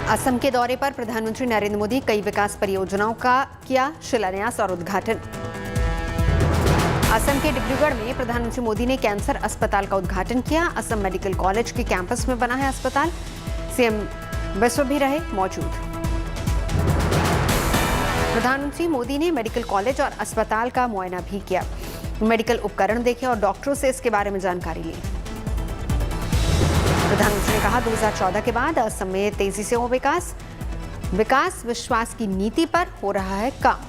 असम के दौरे पर प्रधानमंत्री नरेंद्र मोदी कई विकास परियोजनाओं का किया शिलान्यास और उद्घाटन। असम के डिब्रूगढ़ में प्रधानमंत्री मोदी ने कैंसर अस्पताल का उद्घाटन किया। असम मेडिकल कॉलेज के कैंपस में बना है अस्पताल। सीएम विश्व भी रहे मौजूद। प्रधानमंत्री मोदी ने मेडिकल कॉलेज और अस्पताल का मुआयना भी किया, मेडिकल उपकरण देखे और डॉक्टरों से इसके बारे में जानकारी ली। प्रधानमंत्री ने कहा 2014 के बाद असम में तेजी से हो विकास विश्वास की नीति पर हो रहा है काम।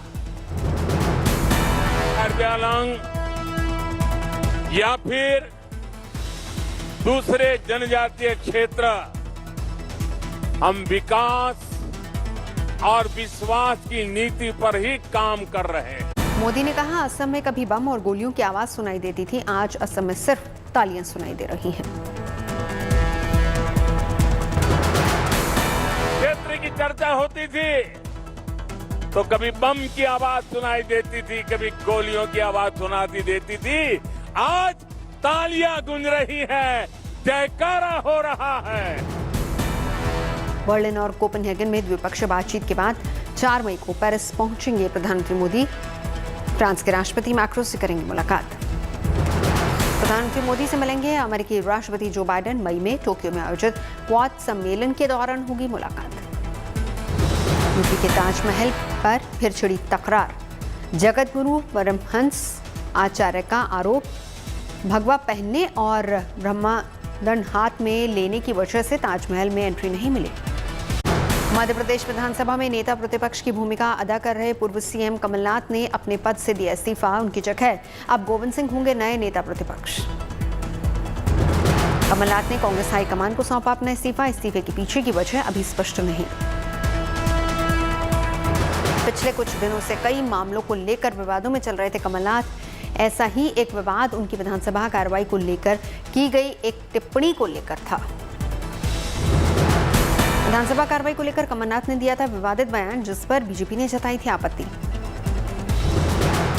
या फिर दूसरे जनजातीय क्षेत्र, हम विकास और विश्वास की नीति पर ही काम कर रहे हैं। मोदी ने कहा असम में कभी बम और गोलियों की आवाज सुनाई देती थी, आज असम में सिर्फ तालियां सुनाई दे रही हैं। क्षेत्र की चर्चा होती थी तो कभी बम की आवाज सुनाई देती थी, कभी गोलियों की आवाज सुनाई देती थी। आज तालियां गूंज रही हैं, जयकारा हो रहा है। बर्लिन और कोपेनहेगन में द्विपक्षीय बातचीत के बाद 4 मई को पेरिस पहुंचेंगे प्रधानमंत्री मोदी। फ्रांस के राष्ट्रपति मैक्रों से करेंगे मुलाकात। प्रधानमंत्री मोदी से मिलेंगे अमेरिकी राष्ट्रपति जो बाइडेन। मई में टोक्यो में आयोजित क्वाड सम्मेलन के दौरान होगी मुलाकात। यूपी के ताजमहल पर फिर छिड़ी तकरार। जगत गुरु परमहंस आचार्य का आरोप, भगवा पहनने और ब्रह्मदंड हाथ में लेने की वजह से ताजमहल में एंट्री नहीं मिली। मध्य प्रदेश विधानसभा में नेता प्रतिपक्ष की भूमिका अदा कर रहे पूर्व सीएम कमलनाथ ने अपने पद से दिया इस्तीफा। उनकी जगह अब गोविंद सिंह होंगे नए नेता प्रतिपक्ष। कमलनाथ ने कांग्रेस हाईकमान को सौंपा अपना इस्तीफा। इस्तीफे के पीछे की वजह अभी स्पष्ट नहीं। पिछले कुछ दिनों से कई मामलों को लेकर विवादों में चल रहे थे कमलनाथ। ऐसा ही एक विवाद उनकी विधानसभा कार्रवाई को लेकर की गई एक टिप्पणी को लेकर था। विधानसभा कार्रवाई को लेकर कमलनाथ ने दिया था विवादित बयान, जिस पर बीजेपी ने जताई थी आपत्ति।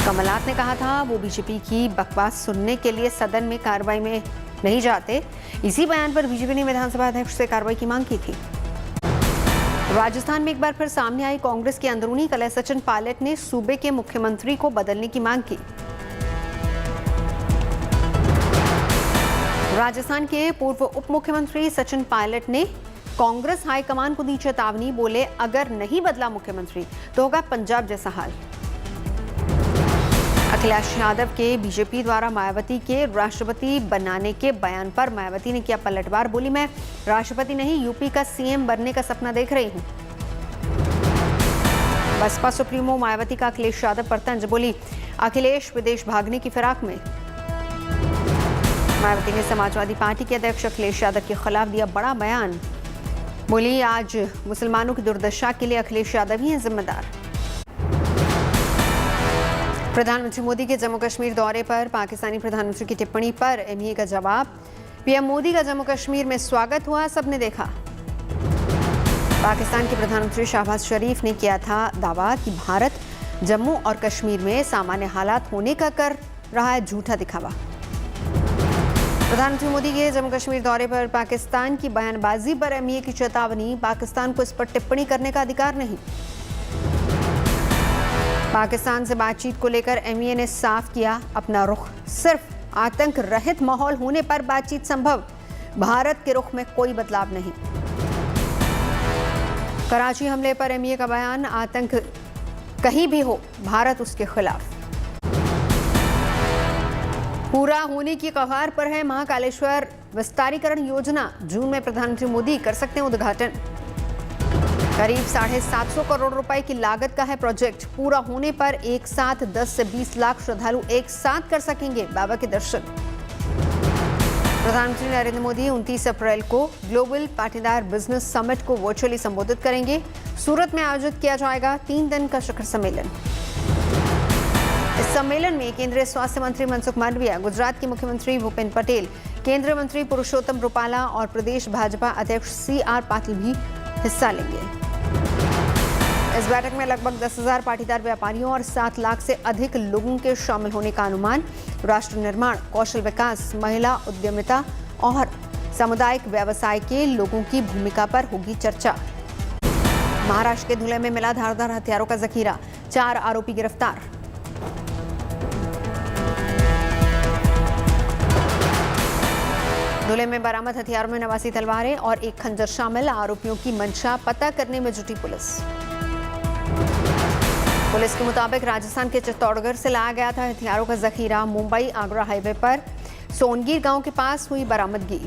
कमलनाथ ने कहा था वो बीजेपी की बकवास सुनने के लिए सदन में कार्रवाई में नहीं जाते। इसी बयान पर बीजेपी ने विधानसभा अध्यक्ष से कार्रवाई की मांग की थी। राजस्थान में एक बार फिर सामने आई कांग्रेस की अंदरूनी कलह। सचिन पायलट ने सूबे के मुख्यमंत्री को बदलने की मांग की। राजस्थान के पूर्व उप मुख्यमंत्री सचिन पायलट ने कांग्रेस हाईकमान को दी चेतावनी। बोले अगर नहीं बदला मुख्यमंत्री तो होगा पंजाब जैसा हाल। अखिलेश यादव के बीजेपी द्वारा मायावती के राष्ट्रपति बनाने के बयान पर मायावती ने किया पलटवार। बोली मैं राष्ट्रपति नहीं यूपी का सीएम बनने का सपना देख रही हूं। बसपा सुप्रीमो मायावती का अखिलेश यादव पर तंज। बोली अखिलेश विदेश भागने की फिराक में। मायावती ने समाजवादी पार्टी के अध्यक्ष अखिलेश यादव के खिलाफ दिया बड़ा बयान। बोली आज मुसलमानों की दुर्दशा के लिए अखिलेश यादव ही हैं जिम्मेदार। प्रधानमंत्री मोदी के जम्मू कश्मीर दौरे पर पाकिस्तानी प्रधानमंत्री की टिप्पणी पर एमईए का जवाब। पीएम मोदी का जम्मू कश्मीर में स्वागत हुआ, सबने देखा। पाकिस्तान के प्रधानमंत्री शहबाज शरीफ ने किया था दावा कि भारत जम्मू और कश्मीर में सामान्य हालात होने का कर रहा है झूठा दिखावा। प्रधानमंत्री मोदी के जम्मू कश्मीर दौरे पर पाकिस्तान की बयानबाजी पर एमईए की चेतावनी। पाकिस्तान को इस पर टिप्पणी करने का अधिकार नहीं। पाकिस्तान से बातचीत को लेकर एमईए ने साफ किया अपना रुख। सिर्फ आतंक रहित माहौल होने पर बातचीत संभव। भारत के रुख में कोई बदलाव नहीं। कराची हमले पर एमईए का बयान। आतंक कहीं भी हो भारत उसके खिलाफ। पूरा होने की कगार पर है महाकालेश्वर विस्तारीकरण योजना। जून में प्रधानमंत्री मोदी कर सकते हैं उद्घाटन। करीब 750 करोड़ रुपए की लागत का है प्रोजेक्ट। पूरा होने पर एक साथ 10 से 20 लाख श्रद्धालु एक साथ कर सकेंगे बाबा के दर्शन। प्रधानमंत्री नरेंद्र मोदी 29 अप्रैल को ग्लोबल पाटीदार बिजनेस समिट को वर्चुअली संबोधित करेंगे। सूरत में आयोजित किया जाएगा 3 दिन का शिखर सम्मेलन। इस सम्मेलन में केंद्रीय स्वास्थ्य मंत्री मनसुख मांडविया, गुजरात के मुख्यमंत्री भूपेन्द्र पटेल, केंद्रीय मंत्री पुरुषोत्तम रूपाला और प्रदेश भाजपा अध्यक्ष CR पाटिल भी हिस्सा लेंगे। इस बैठक में लगभग 10,000 पाटीदार व्यापारियों और 7 लाख से अधिक लोगों के शामिल होने का अनुमान। राष्ट्र निर्माण, कौशल विकास, महिला उद्यमिता और सामुदायिक व्यवसाय के लोगों की भूमिका पर होगी चर्चा। महाराष्ट्र के धुले में मिला धारदार हथियारों का जखीरा, 4 आरोपी गिरफ्तार। धुले में बरामद हथियारों में 89 तलवारें और 1 खंजर शामिल। आरोपियों की मंशा पता करने में जुटी पुलिस। पुलिस के मुताबिक राजस्थान के चित्तौड़गढ़ से लाया गया था हथियारों का जखीरा। मुंबई आगरा हाईवे पर सोनगीर गांव के पास हुई बरामदगी।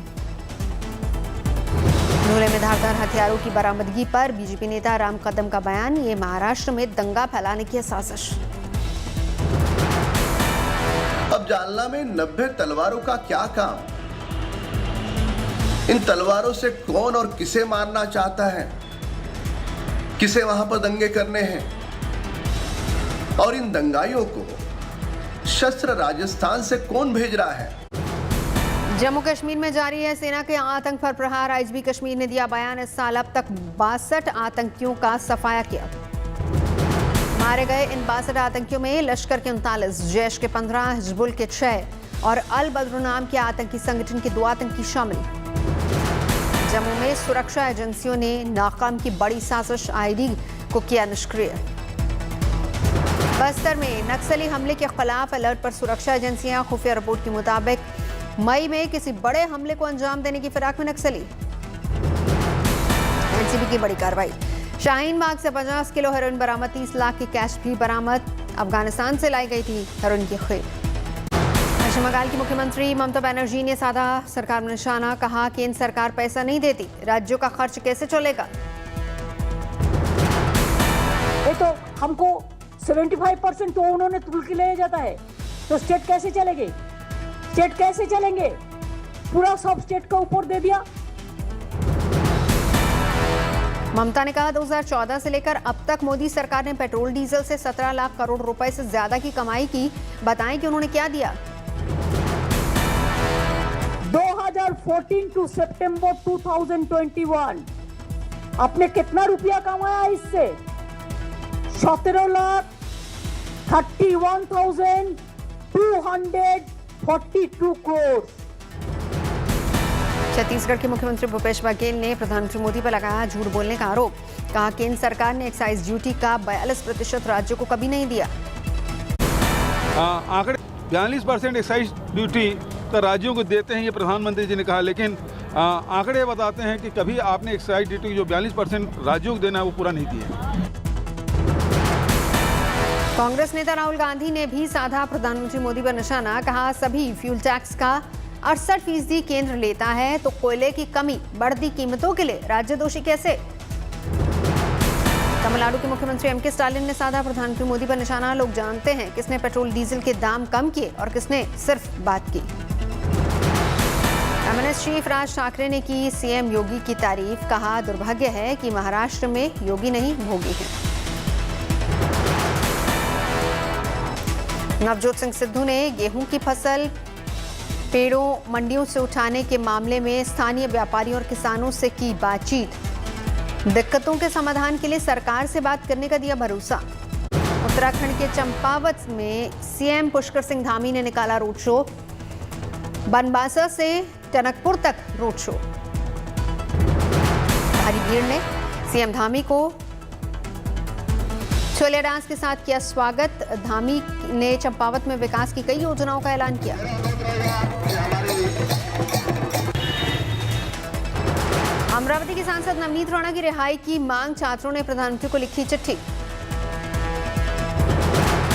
धुले में धारदार हथियारों की बरामदगी पर बीजेपी नेता राम कदम का बयान, ये महाराष्ट्र में दंगा फैलाने की साजिश। अब जालना में 90 तलवारों का क्या काम? इन तलवारों से कौन और किसे मारना चाहता है? किसे वहां पर दंगे करने हैं? और इन दंगाइयों को शस्त्र राजस्थान से कौन भेज रहा है? जम्मू कश्मीर में जारी है सेना के आतंक पर प्रहार। आईजीपी कश्मीर ने दिया बयान, इस साल अब तक 62 आतंकियों का सफाया किया। मारे गए इन 62 आतंकियों में लश्कर के 39, जैश के 15, हिजबुल के 6 और अल बद्र नाम के आतंकी संगठन के 2 आतंकी शामिल। जम्मू में सुरक्षा एजेंसियों ने नाकाम की बड़ी साजिश, आईडी को किया निष्क्रिय। बस्तर में नक्सली हमले के खिलाफ अलर्ट पर सुरक्षा एजेंसियां। खुफिया रिपोर्ट के मुताबिक मई में किसी बड़े हमले को अंजाम देने की फिराक में नक्सली। एनसीबी की बड़ी कार्रवाई, शाहीन बाग से 50 किलो हेरोइन बरामद, 30 लाख की कैश भी बरामद। अफगानिस्तान से लाई गई थी हेरोइन की खेप। पश्चिम बंगाल की मुख्यमंत्री ममता बनर्जी ने साधा सरकार में निशाना, कहा केंद्र सरकार पैसा नहीं देती, राज्यों का खर्च कैसे चलेगा। ये तो हमको 75% तो उन्होंने तुल के ले जाता है, तो स्टेट कैसे चलेंगे? स्टेट कैसे चलेंगे? पूरा सब स्टेट के ऊपर दे दिया। ममता ने कहा 2014 से लेकर अब तक मोदी सरकार ने पेट्रोल डीजल से 17 लाख करोड़ रुपए से ज्यादा की कमाई की। बताएं कि उन्होंने क्या दिया। 2014 टू सितंबर 2021 आपने कितना रुपया कमाया इससे? 17,31,242 करोड़। छत्तीसगढ़ के मुख्यमंत्री भूपेश बघेल ने प्रधानमंत्री मोदी पर लगाया झूठ बोलने का आरोप। कहा केंद्र सरकार ने एक्साइज ड्यूटी का 42% राज्यों को कभी नहीं दिया। आंकड़े 42% एक्साइज ड्यूटी तो राज्यों को देते हैं, ये प्रधानमंत्री जी ने कहा, लेकिन आंकड़े बताते हैं कि कभी आपने एक्साइज ड्यूटी जो 42% राज्यों को देना है वो पूरा नहीं दिया। कांग्रेस नेता राहुल गांधी ने भी साधा प्रधानमंत्री मोदी पर निशाना। कहा सभी फ्यूल टैक्स का 68% केंद्र लेता है, तो कोयले की कमी, बढ़ती कीमतों के लिए राज्य दोषी कैसे। तमिलनाडु के मुख्यमंत्री एमके स्टालिन ने साधा प्रधानमंत्री मोदी पर निशाना। लोग जानते हैं किसने पेट्रोल डीजल के दाम कम किए और किसने सिर्फ बात की। एमएनएस चीफ राज ठाकरे ने की सीएम योगी की तारीफ। कहा दुर्भाग्य है कि महाराष्ट्र में योगी नहीं भोगी है। नवजोत सिंह सिद्धू ने गेहूं की फसल पेड़ों मंडियों से उठाने के मामले में स्थानीय व्यापारियों और किसानों से की बातचीत। दिक्कतों के समाधान के लिए सरकार से बात करने का दिया भरोसा। उत्तराखंड के चंपावत में सीएम पुष्कर सिंह धामी ने निकाला रोड शो। बनबासा से टनकपुर तक रोड शो। भारी भीड़ ने सीएम धामी को छोलिया डांस के साथ किया स्वागत। धामी ने चंपावत में विकास की कई योजनाओं का ऐलान किया। अमरावती के सांसद नवनीत राणा की रिहाई की मांग, छात्रों ने प्रधानमंत्री को लिखी चिट्ठी।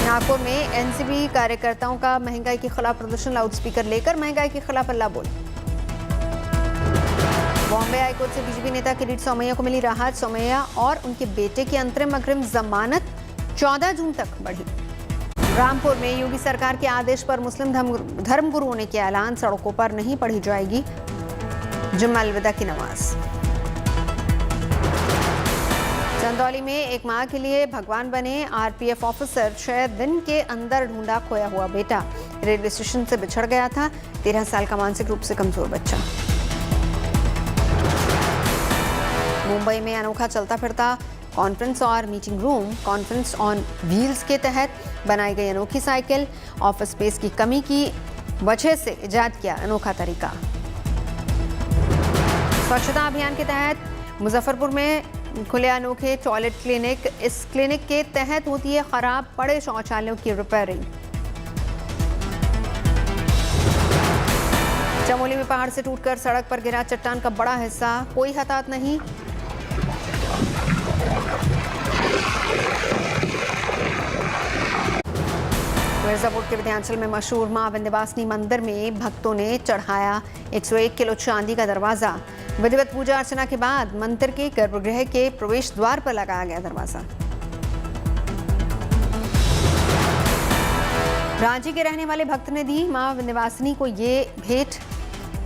नागपुर में एनसीबी कार्यकर्ताओं का महंगाई के खिलाफ प्रदर्शन, लाउडस्पीकर लेकर महंगाई के खिलाफ हल्ला बोल। बॉम्बे हाईकोर्ट से बीजेपी नेता किरीट सोमैया को मिली राहत। सोमैया और उनके बेटे की अंतरिम अग्रिम जमानत 14 जून तक बढ़ी। रामपुर में योगी सरकार के आदेश पर मुस्लिम धर्मगुरुओं ने किया ऐलान, सड़कों पर नहीं पढ़ी जाएगी जुम्मा अलविदा की नमाज। चंदौली में एक मां के लिए भगवान बने आरपीएफ ऑफिसर, 6 दिन के अंदर ढूंढा खोया हुआ बेटा। रेलवे स्टेशन से बिछड़ गया था 13 साल का मानसिक रूप से कमजोर बच्चा। मुंबई में अनोखा चलता फिरता कॉन्फ्रेंस और meeting room. Conference on wheels के तहत बनाई गई अनोखी साइकिल। ऑफिस स्पेस की कमी की वजह से इजाद किया अनोखा तरीका। स्वच्छता अभियान के तहत मुजफ्फरपुर में खुले अनोखे टॉयलेट क्लिनिक। इस क्लिनिक के तहत होती है खराब पड़े शौचालयों की रिपेयरिंग। चमोली में पहाड़ से टूटकर सड़क पर गिरा चट्टान का बड़ा हिस्सा, कोई हताहत नहीं। मिर्जापुर के विंध्याचल में मशहूर मां विंध्यवासिनी मंदिर में भक्तों ने चढ़ाया 101 किलो चांदी का दरवाजा। विधिवत पूजा अर्चना के बाद मंदिर के गर्भगृह के प्रवेश द्वार पर लगाया गया दरवाजा। रांची के रहने वाले भक्त ने दी मां विंध्यवासिनी को ये भेंट।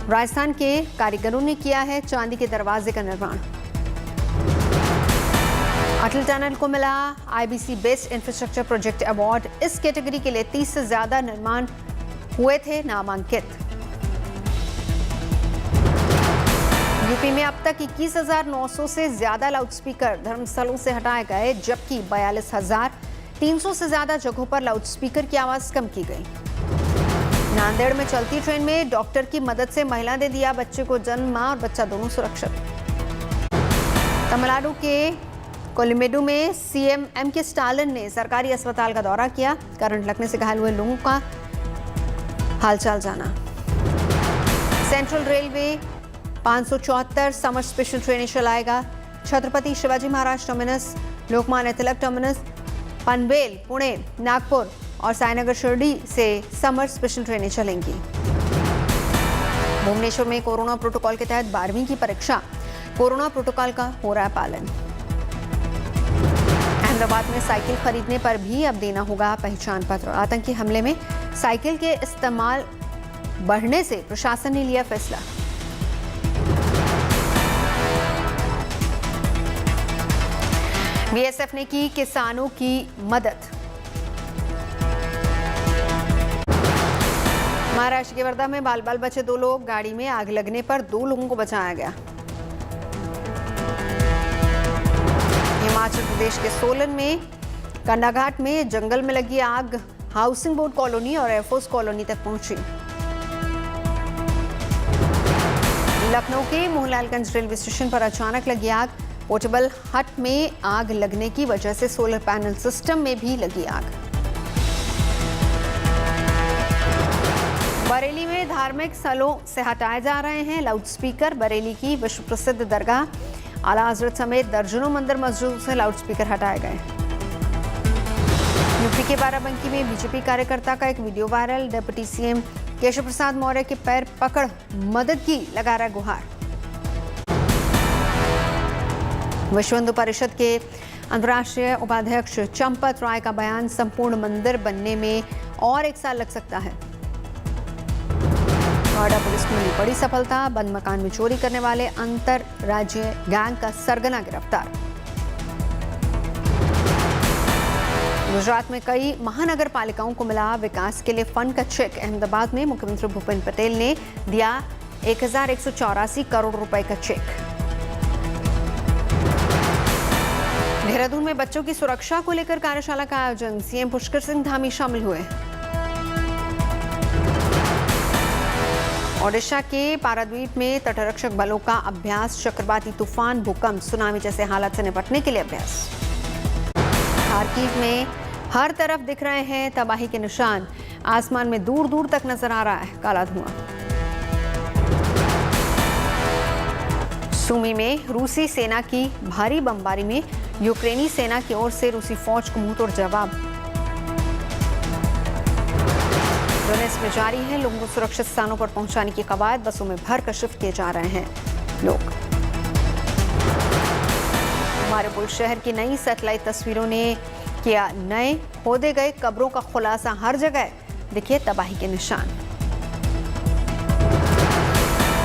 राजस्थान के कारीगरों ने किया है चांदी के दरवाजे का निर्माण। अटल टनल को मिला IBC best infrastructure project award. इस कैटेगरी के लिए 30 से ज्यादा निर्माण हुए थे नामांकित। यूपी में अब तक 21,900 से ज्यादा लाउडस्पीकर धर्मस्थलों से हटाए गए, जबकि 42,300 से ज्यादा जगहों पर लाउडस्पीकर की आवाज कम की गई। नांदेड़ में चलती ट्रेन में डॉक्टर की मदद से महिला ने दिया बच्चे को जन्म, मां और बच्चा दोनों सुरक्षित। तमिलनाडु के कोलिमेडू में CM M.K. स्टालिन ने सरकारी अस्पताल का दौरा किया। करंट लगने से घायल हुए लोगों का हालचाल जाना। सेंट्रल रेलवे 574 समर स्पेशल ट्रेनें चलाएगा। छत्रपति शिवाजी महाराज टर्मिनस, लोकमान्य तिलक टर्मिनस, पनवेल, पुणे, नागपुर और साईनगर शिरडी से समर स्पेशल ट्रेनें चलेंगी। भुवनेश्वर में कोरोना प्रोटोकॉल के तहत 12वीं की परीक्षा। कोरोना प्रोटोकॉल का हो रहा है पालन। अहमदाबाद में साइकिल खरीदने पर भी अब देना होगा पहचान पत्र। आतंकी हमले में साइकिल के इस्तेमाल बढ़ने से प्रशासन ने लिया फैसला। BSF ने की किसानों की मदद। महाराष्ट्र के वर्धा में बाल बाल बचे 2 लोग। गाड़ी में आग लगने पर 2 लोगों को बचाया गया। हिमाचल प्रदेश के सोलन में कंडाघाट में जंगल में लगी आग हाउसिंग बोर्ड कॉलोनी और एयरफोर्स कॉलोनी तक पहुंची। लखनऊ के मोहनलालगंज रेलवे स्टेशन पर अचानक लगी आग। पोर्टेबल हट में आग लगने की वजह से सोलर पैनल सिस्टम में भी लगी आग। बरेली में धार्मिक स्थलों से हटाए जा रहे हैं लाउडस्पीकर। बरेली की विश्व प्रसिद्ध दरगाह आला हजरत समेत दर्जनों मंदिर मस्जिदों से लाउडस्पीकर हटाए गए। यूपी के बाराबंकी में बीजेपी कार्यकर्ता का एक video viral. Deputy CM Keshav Prasad Maurya के पैर पकड़ मदद की लगा रहा गुहार। विश्व हिंदू परिषद के अंतर्राष्ट्रीय उपाध्यक्ष चंपत राय का बयान, संपूर्ण मंदिर बनने में और 1 साल लग सकता है। नोएडा पुलिस को मिली बड़ी सफलता। बंद मकान में चोरी करने वाले अंतर राज्य गैंग का सरगना गिरफ्तार। गुजरात में कई महानगर पालिकाओं को मिला विकास के लिए फंड का चेक। अहमदाबाद में मुख्यमंत्री भूपेंद्र पटेल ने दिया 1,184 करोड़ रुपए का चेक। देहरादून में बच्चों की सुरक्षा को लेकर कार्यशाला का आयोजन। CM पुष्कर सिंह धामी शामिल हुए। ओडिशा के पारादीप में तटरक्षक बलों का अभ्यास। चक्रवाती तूफान, भूकंप, सुनामी जैसे हालात से निपटने के लिए अभ्यास। खार्किव में हर तरफ दिख रहे हैं तबाही के निशान। आसमान में दूर दूर तक नजर आ रहा है काला धुआं। सूमी में रूसी सेना की भारी बमबारी में यूक्रेनी सेना की ओर से रूसी फौज को मुंहतोड़ जवाब। डोनेट्स्क में जारी है लोगों को सुरक्षित स्थानों पर पहुंचाने की कवायद। बसों में भरकर शिफ्ट किए जा रहे हैं लोग। मारिउपोल शहर की नई सैटेलाइट तस्वीरों ने किया नए खोदे गए कब्रों का खुलासा। हर जगह दिखे तबाही के निशान।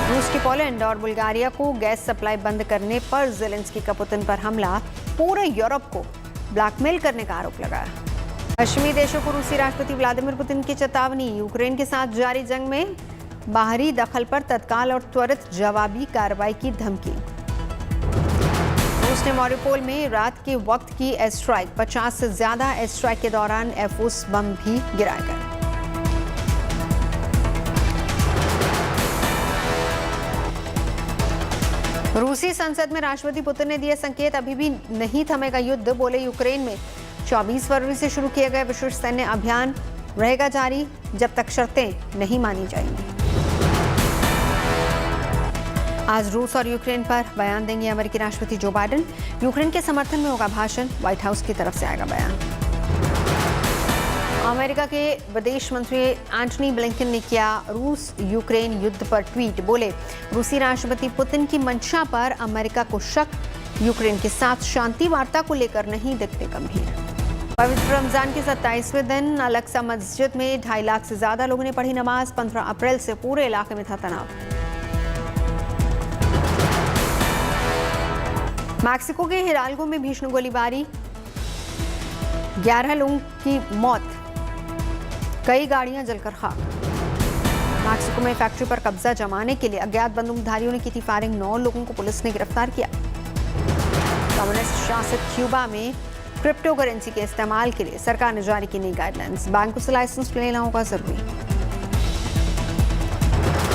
रूस की पोलैंड और बुल्गारिया को गैस सप्लाई बंद करने पर ज़ेलेंस्की का पुतिन पर हमला। पूरे यूरोप को ब्लैकमेल करने का आरोप लगाया। पश्चिमी देशों को रूसी राष्ट्रपति व्लादिमीर पुतिन की चेतावनी। यूक्रेन के साथ जारी जंग में बाहरी दखल पर तत्काल और त्वरित जवाबी कार्रवाई की धमकी। रूस ने मारिउपोल में रात के वक्त की एयर स्ट्राइक। 50 से ज्यादा एयर स्ट्राइक के दौरान एयरफोर्स बम भी गिराए गए। रूसी संसद में राष्ट्रपति पुतिन ने दिए संकेत, अभी भी नहीं थमेगा युद्ध। बोले यूक्रेन में 24 फरवरी से शुरू किए गए विशेष सैन्य अभियान रहेगा जारी जब तक शर्तें नहीं मानी जाएंगी। आज रूस और यूक्रेन पर बयान देंगे अमेरिकी राष्ट्रपति जो बाइडेन। यूक्रेन के समर्थन में होगा भाषण, व्हाइट हाउस की तरफ से आएगा बयान। अमेरिका के विदेश मंत्री एंटनी ब्लिंकन ने किया रूस यूक्रेन युद्ध पर ट्वीट। बोले रूसी राष्ट्रपति पुतिन की मंशा पर अमेरिका को शक, यूक्रेन के साथ शांति वार्ता को लेकर नहीं दिखते गंभीर। पवित्र रमजान के 27वें दिन अल-अक्सा मस्जिद में 2.5 लाख से ज्यादा लोगों ने पढ़ी नमाज। 15 अप्रैल से पूरे इलाके में था तनाव। मैक्सिको के हिडाल्गो में भीषण गोलीबारी, 11 लोगों की मौत, कई गाड़ियां जलकर खाक। मैक्सिको में फैक्ट्री पर कब्जा जमाने के लिए अज्ञात बंदूकधारियों ने की थी फायरिंग, 9 लोगों को पुलिस ने गिरफ्तार किया। कम्युनिस्ट शासित क्यूबा में क्रिप्टो करेंसी के इस्तेमाल के लिए सरकार ने जारी की नई गाइडलाइंस, बैंकों से लाइसेंस लेना होगा जरूरी।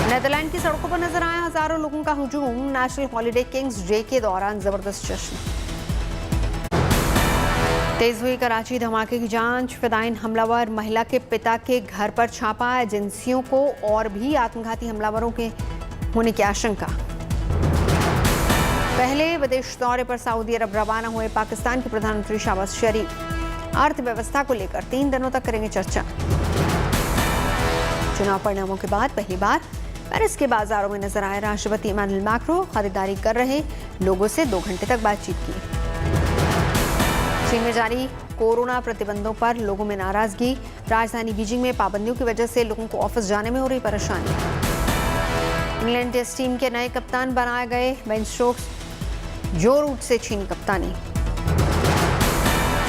नेदरलैंड की सड़कों पर नजर आए हजारों लोगों का हुजूम, नेशनल हॉलिडे किंग्स डे के दौरान जबरदस्त जश्न। तेज हुई कराची धमाके की जांच, फिदायीन हमलावर महिला के पिता के घर पर छापा, एजेंसियों को और भी आत्मघाती हमलावरों के होने की आशंका। पहले विदेश दौरे पर सऊदी अरब रवाना हुए पाकिस्तान के प्रधानमंत्री शहबाज शरीफ अर्थव्यवस्था को लेकर 3 दिनों तक करेंगे चर्चा। चुनाव परिणामों के बाद पहली बार पेरिस के बाजारों में नजर आए राष्ट्रपति इमानुएल मैक्रों, खरीदारी कर रहे लोगों से 2 घंटे तक बातचीत की। चीन में जारी कोरोना प्रतिबंधों पर लोगों में नाराजगी, राजधानी बीजिंग में पाबंदियों की वजह से लोगों को ऑफिस जाने में हो रही परेशानी। इंग्लैंड टेस्ट टीम के नए कप्तान बनाए गए बेन स्टोक्स, जो रूट से चीनी कप्तानी।